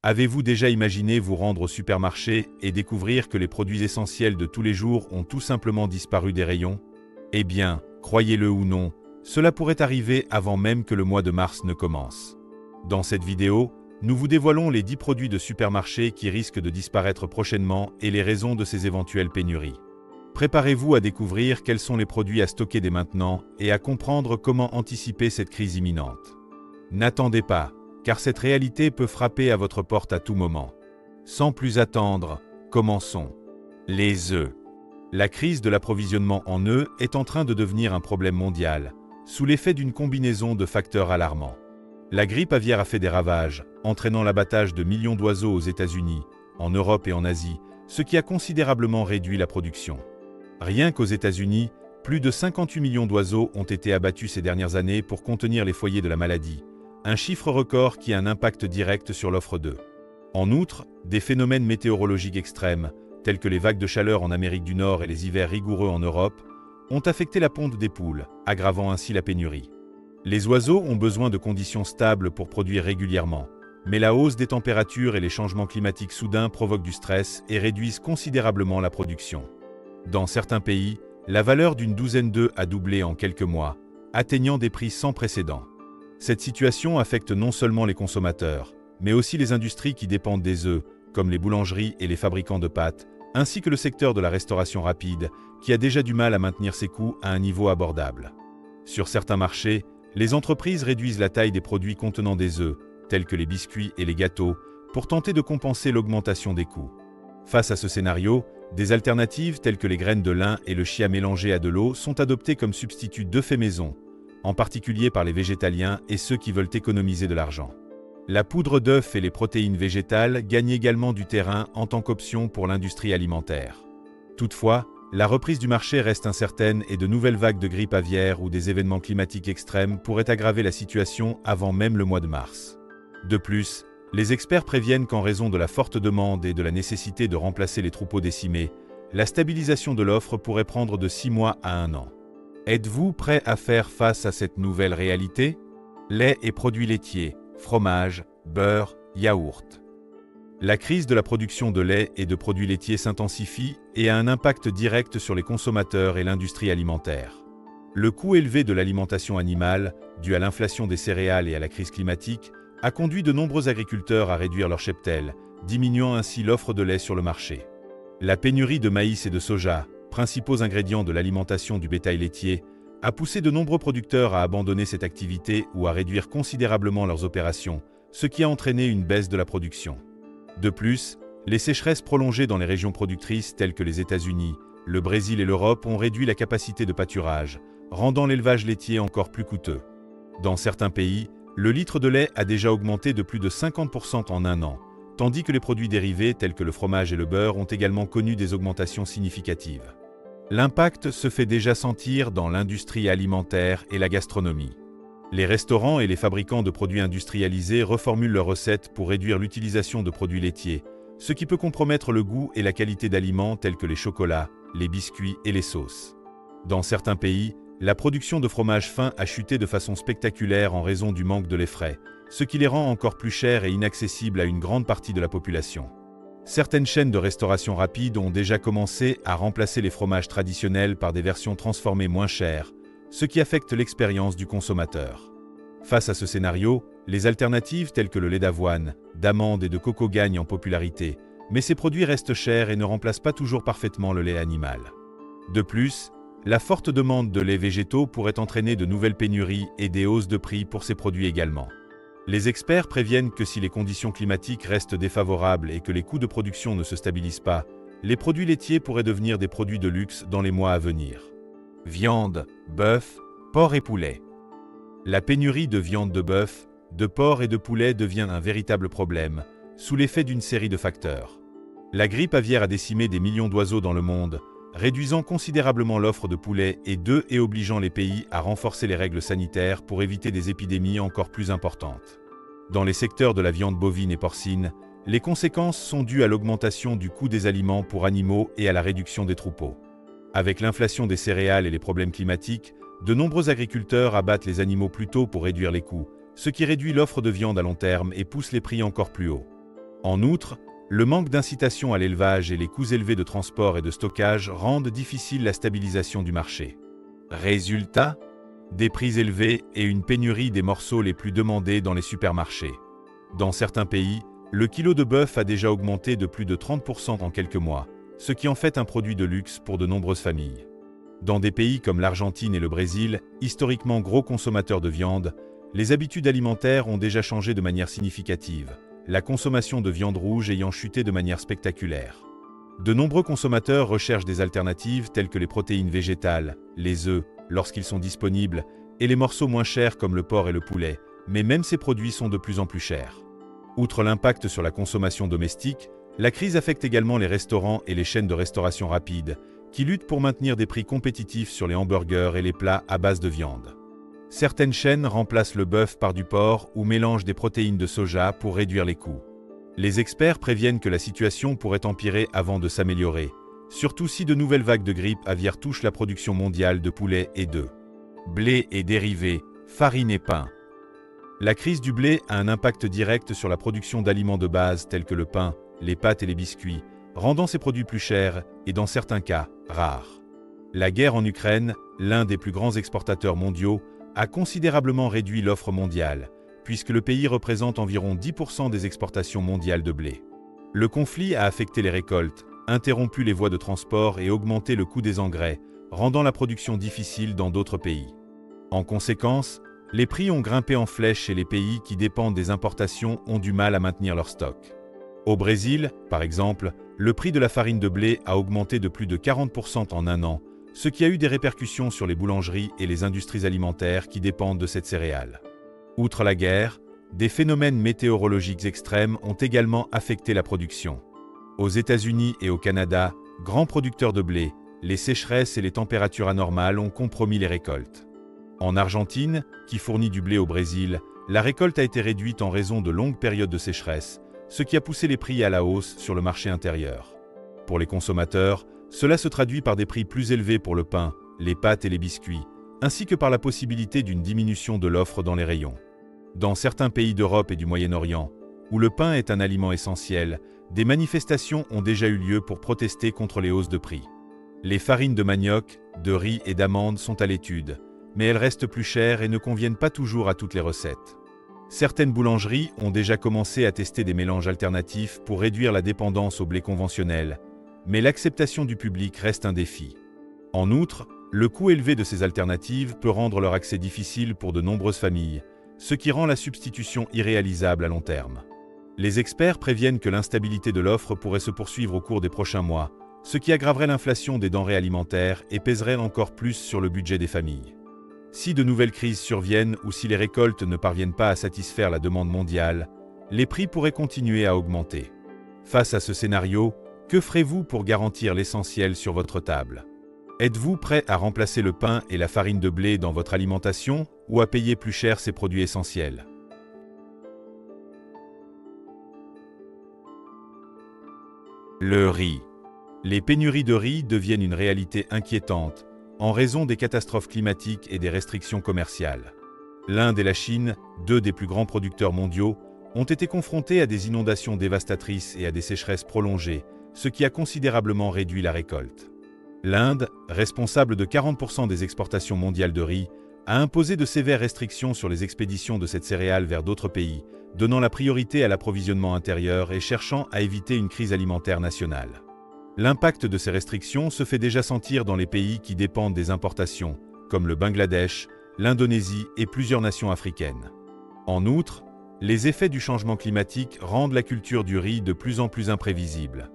Avez-vous déjà imaginé vous rendre au supermarché et découvrir que les produits essentiels de tous les jours ont tout simplement disparu des rayons? Eh bien, croyez-le ou non, cela pourrait arriver avant même que le mois de mars ne commence. Dans cette vidéo, nous vous dévoilons les 10 produits de supermarché qui risquent de disparaître prochainement et les raisons de ces éventuelles pénuries. Préparez-vous à découvrir quels sont les produits à stocker dès maintenant et à comprendre comment anticiper cette crise imminente. N'attendez pas, car cette réalité peut frapper à votre porte à tout moment. Sans plus attendre, commençons. Les œufs. La crise de l'approvisionnement en œufs est en train de devenir un problème mondial, sous l'effet d'une combinaison de facteurs alarmants. La grippe aviaire a fait des ravages, entraînant l'abattage de millions d'oiseaux aux États-Unis, en Europe et en Asie, ce qui a considérablement réduit la production. Rien qu'aux États-Unis, plus de 58 millions d'oiseaux ont été abattus ces dernières années pour contenir les foyers de la maladie, un chiffre record qui a un impact direct sur l'offre d'œufs. En outre, des phénomènes météorologiques extrêmes, tels que les vagues de chaleur en Amérique du Nord et les hivers rigoureux en Europe, ont affecté la ponte des poules, aggravant ainsi la pénurie. Les oiseaux ont besoin de conditions stables pour produire régulièrement, mais la hausse des températures et les changements climatiques soudains provoquent du stress et réduisent considérablement la production. Dans certains pays, la valeur d'une douzaine d'œufs a doublé en quelques mois, atteignant des prix sans précédent. Cette situation affecte non seulement les consommateurs, mais aussi les industries qui dépendent des œufs, comme les boulangeries et les fabricants de pâtes, ainsi que le secteur de la restauration rapide, qui a déjà du mal à maintenir ses coûts à un niveau abordable. Sur certains marchés, les entreprises réduisent la taille des produits contenant des œufs, tels que les biscuits et les gâteaux, pour tenter de compenser l'augmentation des coûts. Face à ce scénario, des alternatives telles que les graines de lin et le chia mélangé à de l'eau sont adoptées comme substitut d'œufs faits maison, en particulier par les végétaliens et ceux qui veulent économiser de l'argent. La poudre d'œuf et les protéines végétales gagnent également du terrain en tant qu'option pour l'industrie alimentaire. Toutefois, la reprise du marché reste incertaine et de nouvelles vagues de grippe aviaire ou des événements climatiques extrêmes pourraient aggraver la situation avant même le mois de mars. De plus, les experts préviennent qu'en raison de la forte demande et de la nécessité de remplacer les troupeaux décimés, la stabilisation de l'offre pourrait prendre de 6 mois à 1 an. Êtes-vous prêt à faire face à cette nouvelle réalité? Lait et produits laitiers, fromage, beurre, yaourt. La crise de la production de lait et de produits laitiers s'intensifie et a un impact direct sur les consommateurs et l'industrie alimentaire. Le coût élevé de l'alimentation animale, dû à l'inflation des céréales et à la crise climatique, a conduit de nombreux agriculteurs à réduire leur cheptel, diminuant ainsi l'offre de lait sur le marché. La pénurie de maïs et de soja, principaux ingrédients de l'alimentation du bétail laitier, a poussé de nombreux producteurs à abandonner cette activité ou à réduire considérablement leurs opérations, ce qui a entraîné une baisse de la production. De plus, les sécheresses prolongées dans les régions productrices telles que les États-Unis, le Brésil et l'Europe ont réduit la capacité de pâturage, rendant l'élevage laitier encore plus coûteux. Dans certains pays, le litre de lait a déjà augmenté de plus de 50% en 1 an, tandis que les produits dérivés tels que le fromage et le beurre ont également connu des augmentations significatives. L'impact se fait déjà sentir dans l'industrie alimentaire et la gastronomie. Les restaurants et les fabricants de produits industrialisés reformulent leurs recettes pour réduire l'utilisation de produits laitiers, ce qui peut compromettre le goût et la qualité d'aliments tels que les chocolats, les biscuits et les sauces. Dans certains pays, la production de fromage fin a chuté de façon spectaculaire en raison du manque de lait frais, ce qui les rend encore plus chers et inaccessibles à une grande partie de la population. Certaines chaînes de restauration rapide ont déjà commencé à remplacer les fromages traditionnels par des versions transformées moins chères, ce qui affecte l'expérience du consommateur. Face à ce scénario, les alternatives telles que le lait d'avoine, d'amande et de coco gagnent en popularité, mais ces produits restent chers et ne remplacent pas toujours parfaitement le lait animal. De plus, la forte demande de laits végétaux pourrait entraîner de nouvelles pénuries et des hausses de prix pour ces produits également. Les experts préviennent que si les conditions climatiques restent défavorables et que les coûts de production ne se stabilisent pas, les produits laitiers pourraient devenir des produits de luxe dans les mois à venir. Viande, bœuf, porc et poulet. La pénurie de viande de bœuf, de porc et de poulet devient un véritable problème, sous l'effet d'une série de facteurs. La grippe aviaire a décimé des millions d'oiseaux dans le monde, réduisant considérablement l'offre de poulet et d'œufs et obligeant les pays à renforcer les règles sanitaires pour éviter des épidémies encore plus importantes. Dans les secteurs de la viande bovine et porcine, les conséquences sont dues à l'augmentation du coût des aliments pour animaux et à la réduction des troupeaux. Avec l'inflation des céréales et les problèmes climatiques, de nombreux agriculteurs abattent les animaux plus tôt pour réduire les coûts, ce qui réduit l'offre de viande à long terme et pousse les prix encore plus haut. En outre, le manque d'incitation à l'élevage et les coûts élevés de transport et de stockage rendent difficile la stabilisation du marché. Résultat, des prix élevés et une pénurie des morceaux les plus demandés dans les supermarchés. Dans certains pays, le kilo de bœuf a déjà augmenté de plus de 30% en quelques mois, ce qui en fait un produit de luxe pour de nombreuses familles. Dans des pays comme l'Argentine et le Brésil, historiquement gros consommateurs de viande, les habitudes alimentaires ont déjà changé de manière significative, la consommation de viande rouge ayant chuté de manière spectaculaire. De nombreux consommateurs recherchent des alternatives telles que les protéines végétales, les œufs, lorsqu'ils sont disponibles, et les morceaux moins chers comme le porc et le poulet, mais même ces produits sont de plus en plus chers. Outre l'impact sur la consommation domestique, la crise affecte également les restaurants et les chaînes de restauration rapide, qui luttent pour maintenir des prix compétitifs sur les hamburgers et les plats à base de viande. Certaines chaînes remplacent le bœuf par du porc ou mélangent des protéines de soja pour réduire les coûts. Les experts préviennent que la situation pourrait empirer avant de s'améliorer, surtout si de nouvelles vagues de grippe aviaire touchent la production mondiale de poulet et d'œufs. Blé et dérivés, farine et pain. La crise du blé a un impact direct sur la production d'aliments de base tels que le pain, les pâtes et les biscuits, rendant ces produits plus chers et dans certains cas, rares. La guerre en Ukraine, l'un des plus grands exportateurs mondiaux, a considérablement réduit l'offre mondiale, puisque le pays représente environ 10% des exportations mondiales de blé. Le conflit a affecté les récoltes, interrompu les voies de transport et augmenté le coût des engrais, rendant la production difficile dans d'autres pays. En conséquence, les prix ont grimpé en flèche et les pays qui dépendent des importations ont du mal à maintenir leur stock. Au Brésil, par exemple, le prix de la farine de blé a augmenté de plus de 40% en un an, ce qui a eu des répercussions sur les boulangeries et les industries alimentaires qui dépendent de cette céréale. Outre la guerre, des phénomènes météorologiques extrêmes ont également affecté la production. Aux États-Unis et au Canada, grands producteurs de blé, les sécheresses et les températures anormales ont compromis les récoltes. En Argentine, qui fournit du blé au Brésil, la récolte a été réduite en raison de longues périodes de sécheresse, ce qui a poussé les prix à la hausse sur le marché intérieur. Pour les consommateurs, cela se traduit par des prix plus élevés pour le pain, les pâtes et les biscuits, ainsi que par la possibilité d'une diminution de l'offre dans les rayons. Dans certains pays d'Europe et du Moyen-Orient, où le pain est un aliment essentiel, des manifestations ont déjà eu lieu pour protester contre les hausses de prix. Les farines de manioc, de riz et d'amandes sont à l'étude, mais elles restent plus chères et ne conviennent pas toujours à toutes les recettes. Certaines boulangeries ont déjà commencé à tester des mélanges alternatifs pour réduire la dépendance au blé conventionnel, mais l'acceptation du public reste un défi. En outre, le coût élevé de ces alternatives peut rendre leur accès difficile pour de nombreuses familles, ce qui rend la substitution irréalisable à long terme. Les experts préviennent que l'instabilité de l'offre pourrait se poursuivre au cours des prochains mois, ce qui aggraverait l'inflation des denrées alimentaires et pèserait encore plus sur le budget des familles. Si de nouvelles crises surviennent ou si les récoltes ne parviennent pas à satisfaire la demande mondiale, les prix pourraient continuer à augmenter. Face à ce scénario, que ferez-vous pour garantir l'essentiel sur votre table ? Êtes-vous prêt à remplacer le pain et la farine de blé dans votre alimentation ou à payer plus cher ces produits essentiels ? Le riz. Les pénuries de riz deviennent une réalité inquiétante en raison des catastrophes climatiques et des restrictions commerciales. L'Inde et la Chine, deux des plus grands producteurs mondiaux, ont été confrontés à des inondations dévastatrices et à des sécheresses prolongées, ce qui a considérablement réduit la récolte. L'Inde, responsable de 40% des exportations mondiales de riz, a imposé de sévères restrictions sur les expéditions de cette céréale vers d'autres pays, donnant la priorité à l'approvisionnement intérieur et cherchant à éviter une crise alimentaire nationale. L'impact de ces restrictions se fait déjà sentir dans les pays qui dépendent des importations, comme le Bangladesh, l'Indonésie et plusieurs nations africaines. En outre, les effets du changement climatique rendent la culture du riz de plus en plus imprévisible.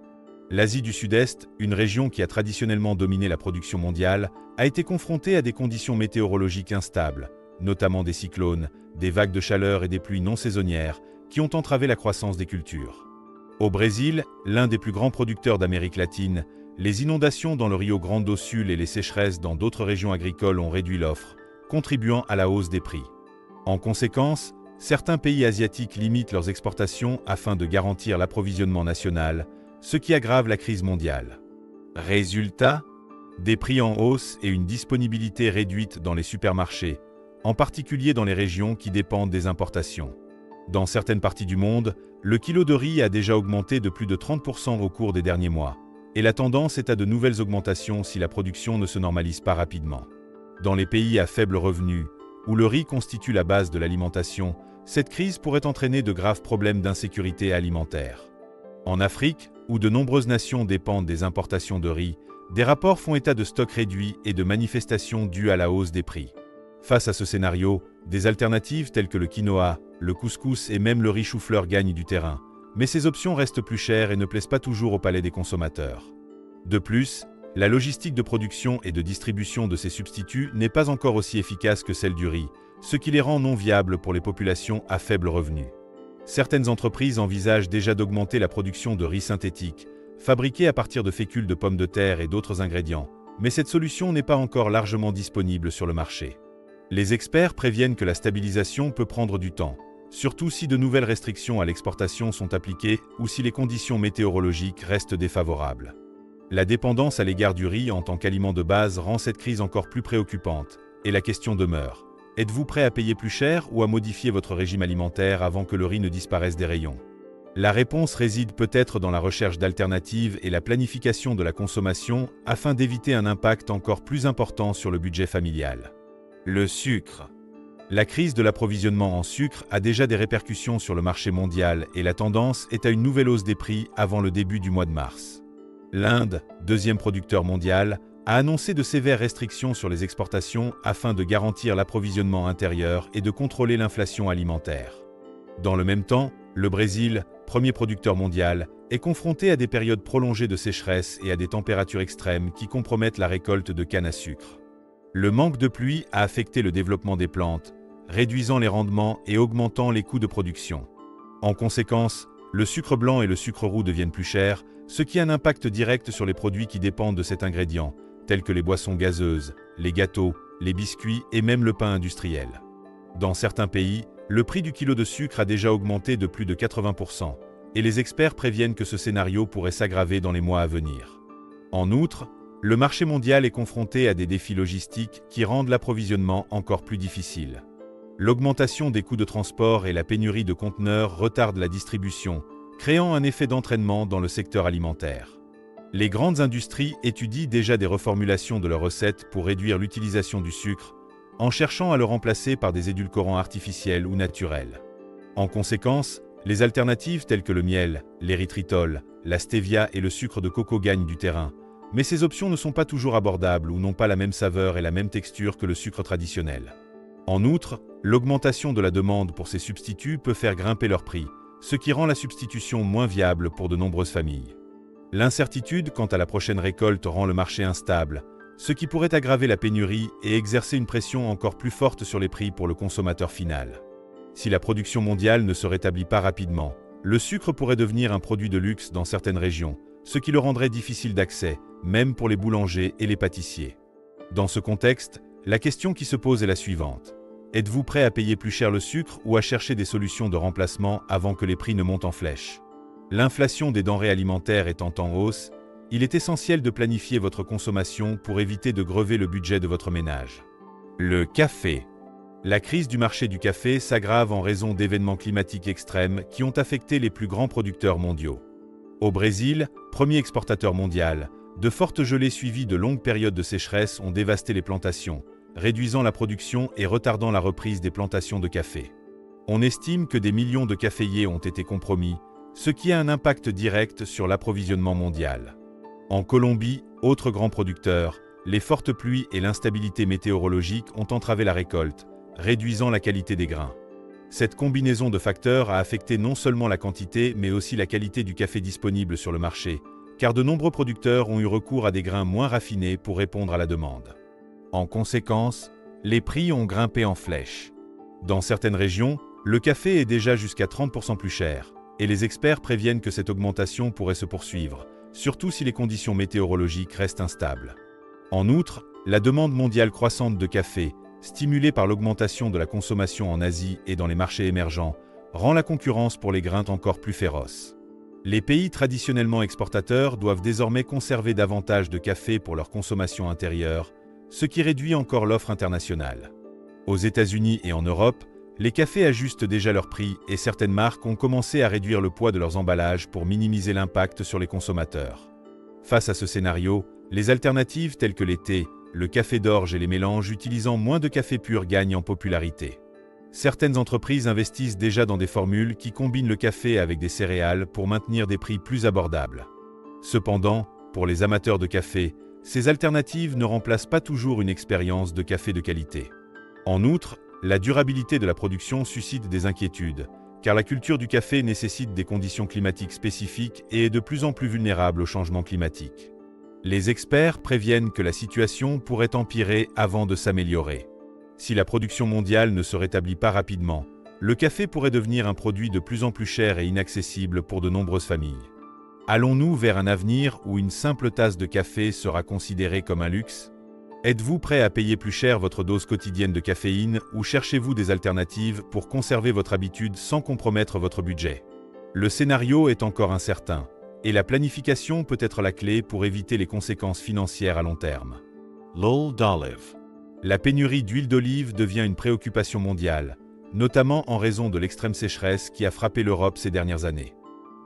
L'Asie du Sud-Est, une région qui a traditionnellement dominé la production mondiale, a été confrontée à des conditions météorologiques instables, notamment des cyclones, des vagues de chaleur et des pluies non saisonnières, qui ont entravé la croissance des cultures. Au Brésil, l'un des plus grands producteurs d'Amérique latine, les inondations dans le Rio Grande do Sul et les sécheresses dans d'autres régions agricoles ont réduit l'offre, contribuant à la hausse des prix. En conséquence, certains pays asiatiques limitent leurs exportations afin de garantir l'approvisionnement national, ce qui aggrave la crise mondiale. Résultat, des prix en hausse et une disponibilité réduite dans les supermarchés, en particulier dans les régions qui dépendent des importations. Dans certaines parties du monde, le kilo de riz a déjà augmenté de plus de 30% au cours des derniers mois, et la tendance est à de nouvelles augmentations si la production ne se normalise pas rapidement. Dans les pays à faible revenu, où le riz constitue la base de l'alimentation, cette crise pourrait entraîner de graves problèmes d'insécurité alimentaire. En Afrique, où de nombreuses nations dépendent des importations de riz, des rapports font état de stocks réduits et de manifestations dues à la hausse des prix. Face à ce scénario, des alternatives telles que le quinoa, le couscous et même le riz chou-fleur gagnent du terrain, mais ces options restent plus chères et ne plaisent pas toujours au palais des consommateurs. De plus, la logistique de production et de distribution de ces substituts n'est pas encore aussi efficace que celle du riz, ce qui les rend non viables pour les populations à faible revenu. Certaines entreprises envisagent déjà d'augmenter la production de riz synthétique, fabriqué à partir de fécule de pommes de terre et d'autres ingrédients, mais cette solution n'est pas encore largement disponible sur le marché. Les experts préviennent que la stabilisation peut prendre du temps, surtout si de nouvelles restrictions à l'exportation sont appliquées ou si les conditions météorologiques restent défavorables. La dépendance à l'égard du riz en tant qu'aliment de base rend cette crise encore plus préoccupante, et la question demeure: êtes-vous prêt à payer plus cher ou à modifier votre régime alimentaire avant que le riz ne disparaisse des rayons? La réponse réside peut-être dans la recherche d'alternatives et la planification de la consommation afin d'éviter un impact encore plus important sur le budget familial. Le sucre. La crise de l'approvisionnement en sucre a déjà des répercussions sur le marché mondial et la tendance est à une nouvelle hausse des prix avant le début du mois de mars. L'Inde, deuxième producteur mondial, a annoncé de sévères restrictions sur les exportations afin de garantir l'approvisionnement intérieur et de contrôler l'inflation alimentaire. Dans le même temps, le Brésil, premier producteur mondial, est confronté à des périodes prolongées de sécheresse et à des températures extrêmes qui compromettent la récolte de canne à sucre. Le manque de pluie a affecté le développement des plantes, réduisant les rendements et augmentant les coûts de production. En conséquence, le sucre blanc et le sucre roux deviennent plus chers, ce qui a un impact direct sur les produits qui dépendent de cet ingrédient, tels que les boissons gazeuses, les gâteaux, les biscuits et même le pain industriel. Dans certains pays, le prix du kilo de sucre a déjà augmenté de plus de 80%, et les experts préviennent que ce scénario pourrait s'aggraver dans les mois à venir. En outre, le marché mondial est confronté à des défis logistiques qui rendent l'approvisionnement encore plus difficile. L'augmentation des coûts de transport et la pénurie de conteneurs retardent la distribution, créant un effet d'entraînement dans le secteur alimentaire. Les grandes industries étudient déjà des reformulations de leurs recettes pour réduire l'utilisation du sucre, en cherchant à le remplacer par des édulcorants artificiels ou naturels. En conséquence, les alternatives telles que le miel, l'érythritol, la stevia et le sucre de coco gagnent du terrain, mais ces options ne sont pas toujours abordables ou n'ont pas la même saveur et la même texture que le sucre traditionnel. En outre, l'augmentation de la demande pour ces substituts peut faire grimper leur prix, ce qui rend la substitution moins viable pour de nombreuses familles. L'incertitude quant à la prochaine récolte rend le marché instable, ce qui pourrait aggraver la pénurie et exercer une pression encore plus forte sur les prix pour le consommateur final. Si la production mondiale ne se rétablit pas rapidement, le sucre pourrait devenir un produit de luxe dans certaines régions, ce qui le rendrait difficile d'accès, même pour les boulangers et les pâtissiers. Dans ce contexte, la question qui se pose est la suivante. Êtes-vous prêt à payer plus cher le sucre ou à chercher des solutions de remplacement avant que les prix ne montent en flèche? L'inflation des denrées alimentaires étant en hausse, il est essentiel de planifier votre consommation pour éviter de grever le budget de votre ménage. Le café. La crise du marché du café s'aggrave en raison d'événements climatiques extrêmes qui ont affecté les plus grands producteurs mondiaux. Au Brésil, premier exportateur mondial, de fortes gelées suivies de longues périodes de sécheresse ont dévasté les plantations, réduisant la production et retardant la reprise des plantations de café. On estime que des millions de caféiers ont été compromis, ce qui a un impact direct sur l'approvisionnement mondial. En Colombie, autre grand producteur, les fortes pluies et l'instabilité météorologique ont entravé la récolte, réduisant la qualité des grains. Cette combinaison de facteurs a affecté non seulement la quantité mais aussi la qualité du café disponible sur le marché, car de nombreux producteurs ont eu recours à des grains moins raffinés pour répondre à la demande. En conséquence, les prix ont grimpé en flèche. Dans certaines régions, le café est déjà jusqu'à 30% plus cher, et les experts préviennent que cette augmentation pourrait se poursuivre, surtout si les conditions météorologiques restent instables. En outre, la demande mondiale croissante de café, stimulée par l'augmentation de la consommation en Asie et dans les marchés émergents, rend la concurrence pour les grains encore plus féroce. Les pays traditionnellement exportateurs doivent désormais conserver davantage de café pour leur consommation intérieure, ce qui réduit encore l'offre internationale. Aux États-Unis et en Europe, Les cafés ajustent déjà leur prix et certaines marques ont commencé à réduire le poids de leurs emballages pour minimiser l'impact sur les consommateurs. Face à ce scénario, les alternatives telles que les thés, le café d'orge et les mélanges utilisant moins de café pur gagnent en popularité. Certaines entreprises investissent déjà dans des formules qui combinent le café avec des céréales pour maintenir des prix plus abordables. Cependant, pour les amateurs de café, ces alternatives ne remplacent pas toujours une expérience de café de qualité. En outre, la durabilité de la production suscite des inquiétudes, car la culture du café nécessite des conditions climatiques spécifiques et est de plus en plus vulnérable au changement climatique. Les experts préviennent que la situation pourrait empirer avant de s'améliorer. Si la production mondiale ne se rétablit pas rapidement, le café pourrait devenir un produit de plus en plus cher et inaccessible pour de nombreuses familles. Allons-nous vers un avenir où une simple tasse de café sera considérée comme un luxe ? Êtes-vous prêt à payer plus cher votre dose quotidienne de caféine ou cherchez-vous des alternatives pour conserver votre habitude sans compromettre votre budget ? Le scénario est encore incertain, et la planification peut être la clé pour éviter les conséquences financières à long terme. L'huile d'olive. La pénurie d'huile d'olive devient une préoccupation mondiale, notamment en raison de l'extrême sécheresse qui a frappé l'Europe ces dernières années.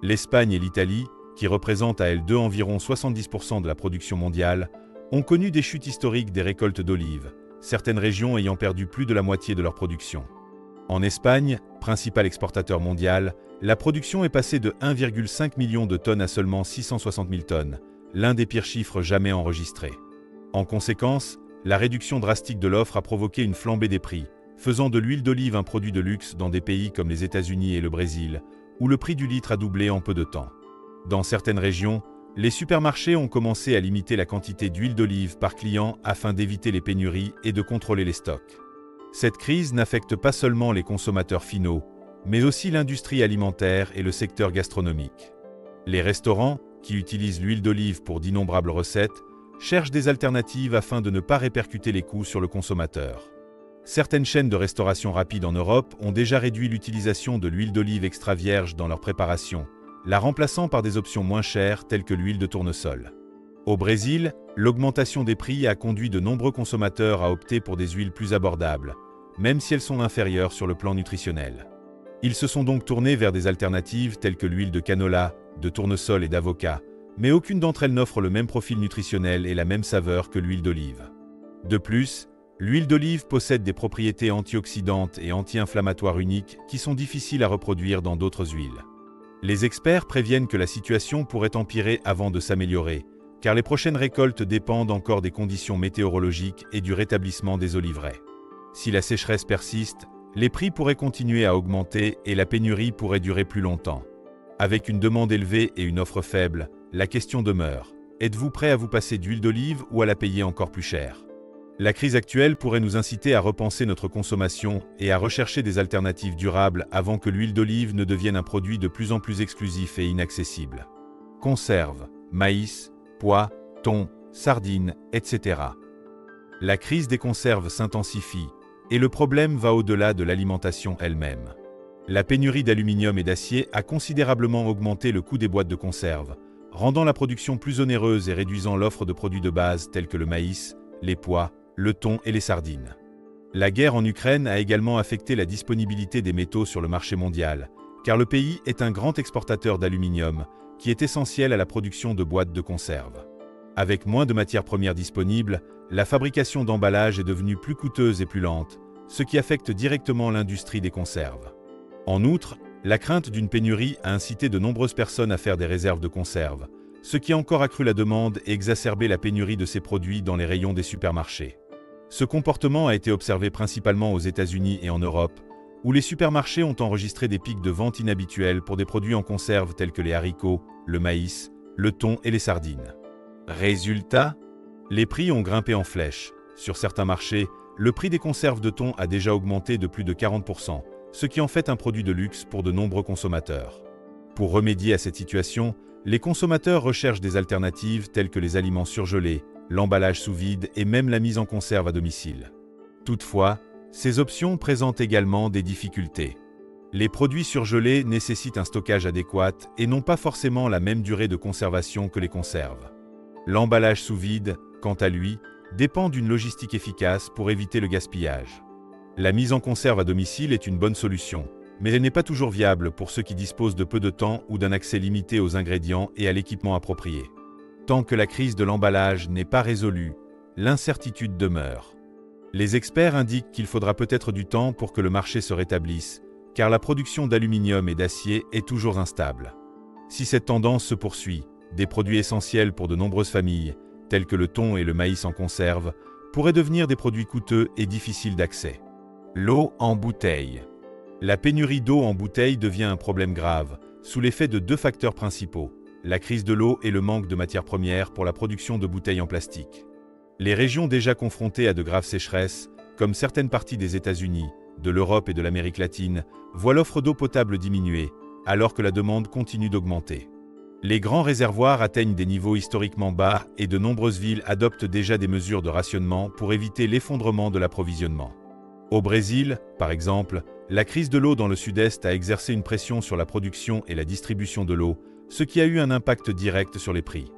L'Espagne et l'Italie, qui représentent à elles deux environ 70% de la production mondiale, ont connu des chutes historiques des récoltes d'olives, certaines régions ayant perdu plus de la moitié de leur production. En Espagne, principal exportateur mondial, la production est passée de 1,5 million de tonnes à seulement 660 000 tonnes, l'un des pires chiffres jamais enregistrés. En conséquence, la réduction drastique de l'offre a provoqué une flambée des prix, faisant de l'huile d'olive un produit de luxe dans des pays comme les États-Unis et le Brésil, où le prix du litre a doublé en peu de temps. Dans certaines régions, les supermarchés ont commencé à limiter la quantité d'huile d'olive par client afin d'éviter les pénuries et de contrôler les stocks. Cette crise n'affecte pas seulement les consommateurs finaux, mais aussi l'industrie alimentaire et le secteur gastronomique. Les restaurants, qui utilisent l'huile d'olive pour d'innombrables recettes, cherchent des alternatives afin de ne pas répercuter les coûts sur le consommateur. Certaines chaînes de restauration rapide en Europe ont déjà réduit l'utilisation de l'huile d'olive extra vierge dans leur préparation, la remplaçant par des options moins chères telles que l'huile de tournesol. Au Brésil, l'augmentation des prix a conduit de nombreux consommateurs à opter pour des huiles plus abordables, même si elles sont inférieures sur le plan nutritionnel. Ils se sont donc tournés vers des alternatives telles que l'huile de canola, de tournesol et d'avocat, mais aucune d'entre elles n'offre le même profil nutritionnel et la même saveur que l'huile d'olive. De plus, l'huile d'olive possède des propriétés antioxydantes et anti-inflammatoires uniques qui sont difficiles à reproduire dans d'autres huiles. Les experts préviennent que la situation pourrait empirer avant de s'améliorer, car les prochaines récoltes dépendent encore des conditions météorologiques et du rétablissement des oliveraies. Si la sécheresse persiste, les prix pourraient continuer à augmenter et la pénurie pourrait durer plus longtemps. Avec une demande élevée et une offre faible, la question demeure. Êtes-vous prêt à vous passer d'huile d'olive ou à la payer encore plus cher ? La crise actuelle pourrait nous inciter à repenser notre consommation et à rechercher des alternatives durables avant que l'huile d'olive ne devienne un produit de plus en plus exclusif et inaccessible. Conserves, maïs, pois, thon, sardines, etc. La crise des conserves s'intensifie et le problème va au-delà de l'alimentation elle-même. La pénurie d'aluminium et d'acier a considérablement augmenté le coût des boîtes de conserve, rendant la production plus onéreuse et réduisant l'offre de produits de base tels que le maïs, les pois, le thon et les sardines. La guerre en Ukraine a également affecté la disponibilité des métaux sur le marché mondial, car le pays est un grand exportateur d'aluminium, qui est essentiel à la production de boîtes de conserve. Avec moins de matières premières disponibles, la fabrication d'emballages est devenue plus coûteuse et plus lente, ce qui affecte directement l'industrie des conserves. En outre, la crainte d'une pénurie a incité de nombreuses personnes à faire des réserves de conserve, ce qui a encore accru la demande et exacerbé la pénurie de ces produits dans les rayons des supermarchés. Ce comportement a été observé principalement aux États-Unis et en Europe, où les supermarchés ont enregistré des pics de vente inhabituels pour des produits en conserve tels que les haricots, le maïs, le thon et les sardines. Résultat, les prix ont grimpé en flèche. Sur certains marchés, le prix des conserves de thon a déjà augmenté de plus de 40%, ce qui en fait un produit de luxe pour de nombreux consommateurs. Pour remédier à cette situation, les consommateurs recherchent des alternatives telles que les aliments surgelés, l'emballage sous vide et même la mise en conserve à domicile. Toutefois, ces options présentent également des difficultés. Les produits surgelés nécessitent un stockage adéquat et n'ont pas forcément la même durée de conservation que les conserves. L'emballage sous vide, quant à lui, dépend d'une logistique efficace pour éviter le gaspillage. La mise en conserve à domicile est une bonne solution, mais elle n'est pas toujours viable pour ceux qui disposent de peu de temps ou d'un accès limité aux ingrédients et à l'équipement approprié. Tant que la crise de l'emballage n'est pas résolue, l'incertitude demeure. Les experts indiquent qu'il faudra peut-être du temps pour que le marché se rétablisse, car la production d'aluminium et d'acier est toujours instable. Si cette tendance se poursuit, des produits essentiels pour de nombreuses familles, tels que le thon et le maïs en conserve, pourraient devenir des produits coûteux et difficiles d'accès. L'eau en bouteille. La pénurie d'eau en bouteille devient un problème grave, sous l'effet de deux facteurs principaux, la crise de l'eau et le manque de matières premières pour la production de bouteilles en plastique. Les régions déjà confrontées à de graves sécheresses, comme certaines parties des États-Unis, de l'Europe et de l'Amérique latine, voient l'offre d'eau potable diminuer, alors que la demande continue d'augmenter. Les grands réservoirs atteignent des niveaux historiquement bas et de nombreuses villes adoptent déjà des mesures de rationnement pour éviter l'effondrement de l'approvisionnement. Au Brésil, par exemple, la crise de l'eau dans le sud-est a exercé une pression sur la production et la distribution de l'eau, ce qui a eu un impact direct sur les prix.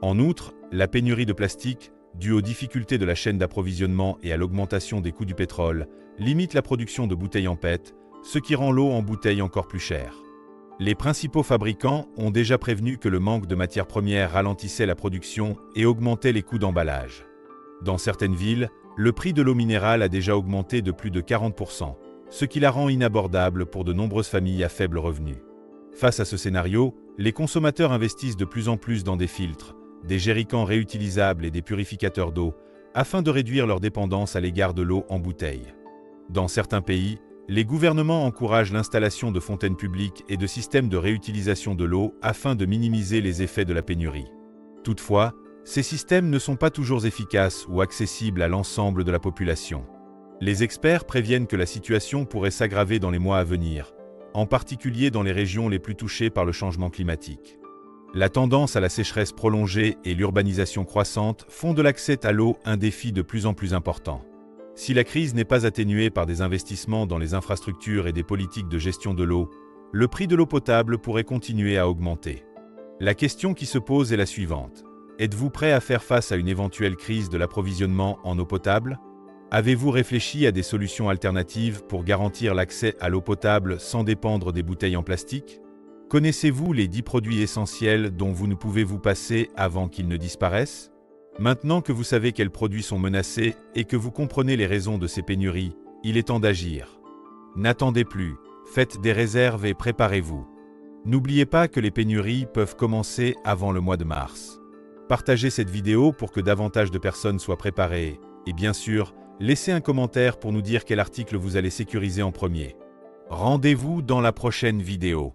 En outre, la pénurie de plastique, due aux difficultés de la chaîne d'approvisionnement et à l'augmentation des coûts du pétrole, limite la production de bouteilles en PET, ce qui rend l'eau en bouteille encore plus chère. Les principaux fabricants ont déjà prévenu que le manque de matières premières ralentissait la production et augmentait les coûts d'emballage. Dans certaines villes, le prix de l'eau minérale a déjà augmenté de plus de 40%, ce qui la rend inabordable pour de nombreuses familles à faible revenu. Face à ce scénario, les consommateurs investissent de plus en plus dans des filtres, des jerrycans réutilisables et des purificateurs d'eau, afin de réduire leur dépendance à l'égard de l'eau en bouteille. Dans certains pays, les gouvernements encouragent l'installation de fontaines publiques et de systèmes de réutilisation de l'eau afin de minimiser les effets de la pénurie. Toutefois, ces systèmes ne sont pas toujours efficaces ou accessibles à l'ensemble de la population. Les experts préviennent que la situation pourrait s'aggraver dans les mois à venir, en particulier dans les régions les plus touchées par le changement climatique. La tendance à la sécheresse prolongée et l'urbanisation croissante font de l'accès à l'eau un défi de plus en plus important. Si la crise n'est pas atténuée par des investissements dans les infrastructures et des politiques de gestion de l'eau, le prix de l'eau potable pourrait continuer à augmenter. La question qui se pose est la suivante. Êtes-vous prêt à faire face à une éventuelle crise de l'approvisionnement en eau potable? Avez-vous réfléchi à des solutions alternatives pour garantir l'accès à l'eau potable sans dépendre des bouteilles en plastique? Connaissez-vous les 10 produits essentiels dont vous ne pouvez vous passer avant qu'ils ne disparaissent? Maintenant que vous savez quels produits sont menacés et que vous comprenez les raisons de ces pénuries, il est temps d'agir. N'attendez plus, faites des réserves et préparez-vous. N'oubliez pas que les pénuries peuvent commencer avant le mois de mars. Partagez cette vidéo pour que davantage de personnes soient préparées et bien sûr, laissez un commentaire pour nous dire quel article vous allez sécuriser en premier. Rendez-vous dans la prochaine vidéo.